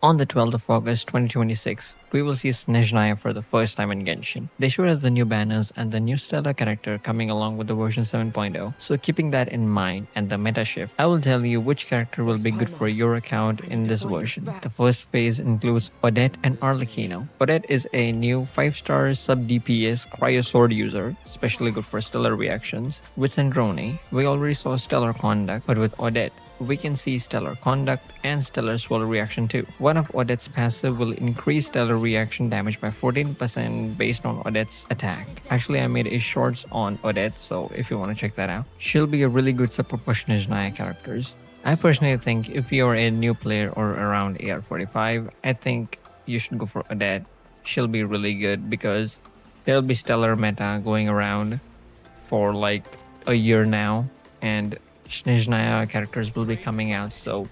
On the 12th of August 2026, we will see Snezhnaya for the first time in Genshin. They showed us the new banners and the new stellar character coming along with the version 7.0. So keeping that in mind and the meta shift, I will tell you which character will be good for your account in this version. The first phase includes Odette and Arlecchino. Odette is a new 5-star sub DPS cryo sword user, especially good for stellar reactions. With Sandrone, we already saw stellar conduct, but with Odette, we can see stellar conduct and stellar swirl reaction too. One of Odette's passive will increase stellar reaction damage by 14% based on Odette's attack. Actually, I made a shorts on Odette, so if you want to check that out. She'll be a really good support for Snezhnaya characters. I personally think if you're a new player or around AR45, I think you should go for Odette. She'll be really good because there'll be stellar meta going around for like a year now, and Snezhnaya characters will be coming out, so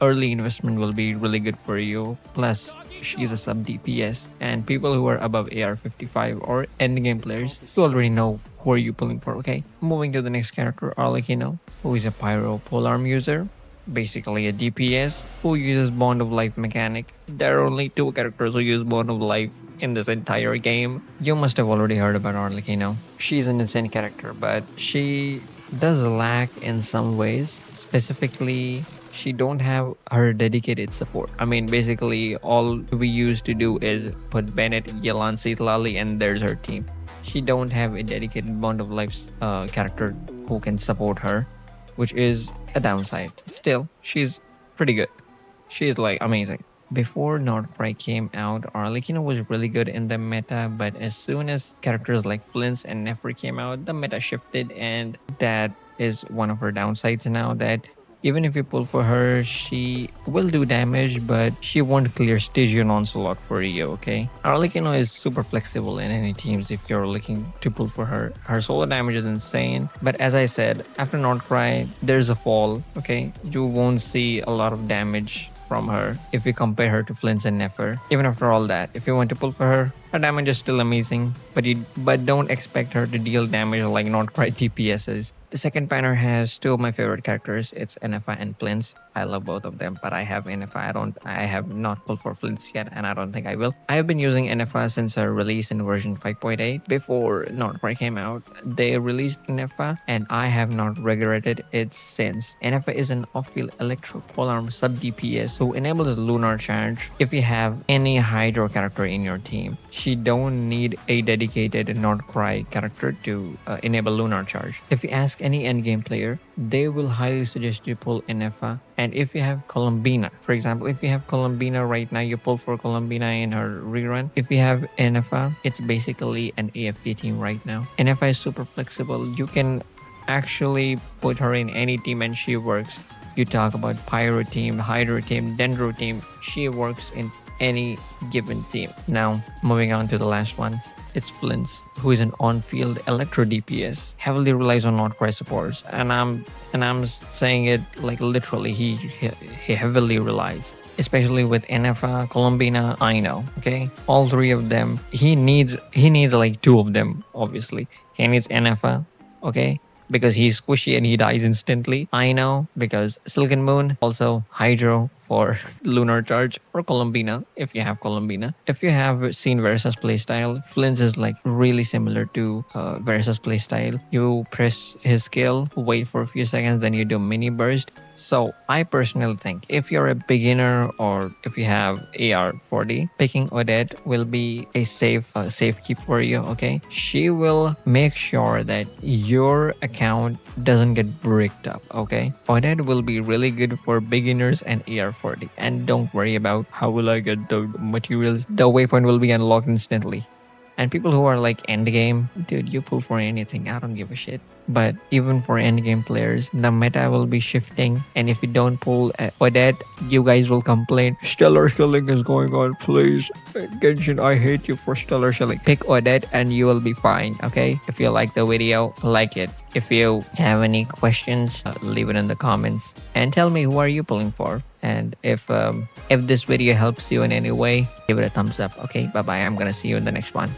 early investment will be really good for you. Plus, she's a sub DPS, and people who are above AR55 or endgame players, you already know who are you pulling for, okay? Moving to the next character, Arlecchino, who is a Pyro polearm user, basically a DPS who uses Bond of Life mechanic. There are only 2 characters who use Bond of Life in this entire game. You must have already heard about Arlecchino. She's an insane character, but she does lack in some ways. Specifically, she don't have her dedicated support. I mean, basically, all we used to do is put Bennett, Yelan, Lali, and there's her team. She don't have a dedicated Bond of Life character who can support her, which is a downside. Still, she's pretty good. She's like amazing. Before Nordcry came out, Arlecchino was really good in the meta, but as soon as characters like Flint and Nefer came out, the meta shifted, and that is one of her downsides now, that even if you pull for her, she will do damage, but she won't clear Stygian Onslaught for you, okay? Arlecchino is super flexible in any teams if you're looking to pull for her. Her solo damage is insane, but as I said, after Nordcry, there's a fall, okay? You won't see a lot of damage from her if you compare her to Flint and Nefer. Even after all that, if you want to pull for her damage is still amazing, but don't expect her to deal damage like Nordcry TPSs. The second banner has 2 of my favorite characters. It's NFI and Flint. I love both of them, but I have NFI. I have not pulled for Flint yet, and I don't think I will. I have been using NFI since her release in version 5.8. Before Nordcry came out, they released NFI, and I have not regretted it since. NFI is an off-field electro polearm sub DPS who enables lunar charge if you have any Hydro character in your team. She don't need a dedicated Nordcry character to enable lunar charge. If you ask any endgame player, they will highly suggest you pull NFA. And if you have Columbina, for example, if you have Columbina right now, you pull for Columbina in her rerun. If you have NFA, it's basically an AFT team right now. NFA is super flexible. You can actually put her in any team and she works. You talk about Pyro team, Hydro team, Dendro team. She works in any given team. Now, moving on to the last one. It's Flint, who is an on-field electro DPS, heavily relies on Nordcry supports, and I'm saying it like literally. He heavily relies, especially with NFA, Columbina, Ino. Okay, all 3 of them. He needs like 2 of them. Obviously, he needs NFA. Okay, because he's squishy and he dies instantly. I know because Silken Moon, also Hydro for lunar charge, or Columbina if you have Columbina. If you have seen Versa's playstyle, Flint is like really similar to Versa's playstyle. You press his skill, wait for a few seconds, then you do mini burst. So I personally think if you're a beginner or if you have AR40, picking Odette will be a safe keep for you, okay? She will make sure that your account doesn't get bricked up, okay? Odette will be really good for beginners and AR40. And don't worry about how will I get the materials. The waypoint will be unlocked instantly. And people who are like endgame, dude, you pull for anything. I don't give a shit. But even for endgame players, the meta will be shifting. And if you don't pull Odette, you guys will complain. Stellar shilling is going on, please. Genshin, I hate you for stellar shilling. Pick Odette and you will be fine, okay? If you like the video, like it. If you have any questions, leave it in the comments. And tell me who are you pulling for. And if this video helps you in any way, give it a thumbs up, okay? Bye-bye. I'm gonna see you in the next one.